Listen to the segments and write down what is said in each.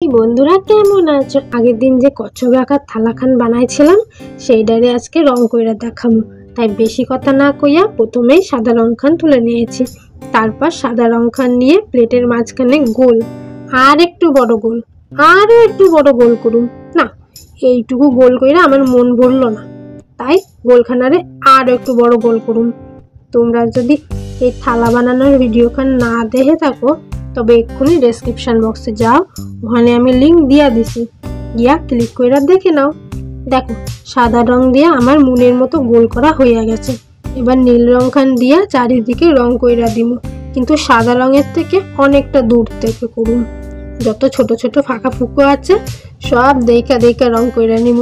বন্ধুরা কেমন আছো? আগের দিন যে কচ্ছপ আঁকার থালাখান বানাইছিলাম সেইটারে আজকে রং কইরা দেখাবো। তাই বেশি কথা না কইয়া প্রথমেই সাদা রং খান তুলে নিয়েছি। তারপর সাদা রং খান নিয়ে প্লেটের মাঝখানে গোল আর একটু বড় গোল আরও একটু বড় গোল করুন না, এইটুকু গোল কইরা আমার মন ভরলো না, তাই গোলখানারে আরও একটু বড় গোল করুন। তোমরা যদি এই থালা বানানোর ভিডিওখান না দেখে থাকো তবে এক্ষুনি ডেসক্রিপশন বক্সে যাও, ওখানে আমি লিঙ্ক দিয়া দিছি, গিয়া ক্লিক করে দেখে নাও। দেখো সাদা রং দিয়ে আমার মনের মতো গোল করা হয়ে গেছে। এবার নীল রং খান দিয়া চারিদিকে রং কইরা দিব, কিন্তু সাদা রঙের থেকে অনেকটা দূর থেকে করুন। যত ছোট ছোট ফাঁকা ফুঁকো আছে সব দেখা দেখা রং কইরা নিব।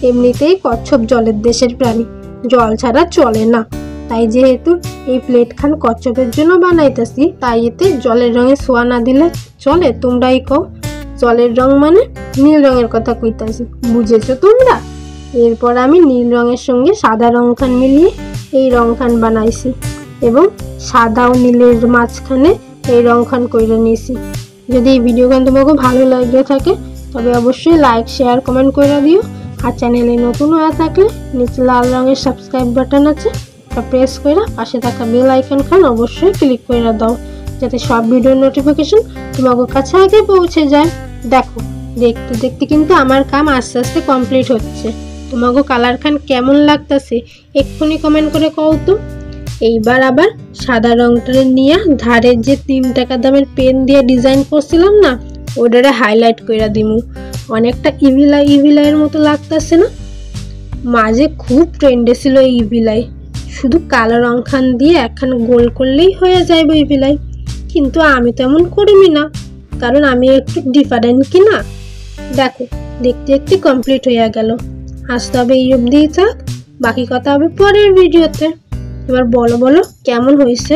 এমনিতেই কচ্ছপ জলের দেশের প্রাণী, জল ছাড়া চলে না। তাই যেহেতু এই প্লেট খান কচ্ছপের জন্য বানাইতেছি, তাই এতে জলের রঙে ছোঁয়া না দিলে চলে? তোমরাই কও। জলের রং মানে নীল রঙের কথা কইতাছি, বুঝেছো তোমরা? এরপর আমি নীল রঙের সঙ্গে সাদা রং খান মিলিয়ে এই রং খান বানাইছি এবং সাদা ও নীলের মাঝখানে এই রং খান কইরা নিয়েছি। যদি এই ভিডিও খান তোমাকে ভালো লাগে থাকে তবে অবশ্যই লাইক শেয়ার কমেন্ট করে দিও। আর চ্যানেলে নতুন হয়ে থাকলে নিচে লাল রঙের সাবস্ক্রাইব বাটন আছে, প্রেস করে পাশে থাকা বেল আইকন খান অবশ্যই ক্লিক করে দাও, যাতে সব ভিডিওর নোটিফিকেশন তোমাদের কাছে আগে পৌঁছে যায়। দেখো দেখতে দেখতে কিন্তু আমার কাম আস্তে আস্তে কমপ্লিট হচ্ছে। তোমাকে কালার খান কেমন লাগতেছে এক্ষুনি কমেন্ট করে কও তো। এইবার আবার সাদা রংটা নিয়ে ধারের যে 3 টাকা দামের পেন দিয়ে ডিজাইন করছিলাম না, ওটারে হাইলাইট করে দিমু। অনেকটা ইভিলাইয়ের মতো লাগতেছে না? মাঝে খুব ট্রেন্ডে ছিল এই ইভিলাই, শুধু কালো রং খান দিয়ে একখান গোল করলেই হয়ে যায় ইভিলাই। কিন্তু আমি তো এমন করিনি না, কারণ আমি একটু ডিফারেন্ট কি না। দেখো দেখতে দেখতে কমপ্লিট হয়ে গেল। আসতে হবে এই অবধিই থাক, বাকি কথা হবে পরের ভিডিওতে। এবার বলো কেমন হয়েছে।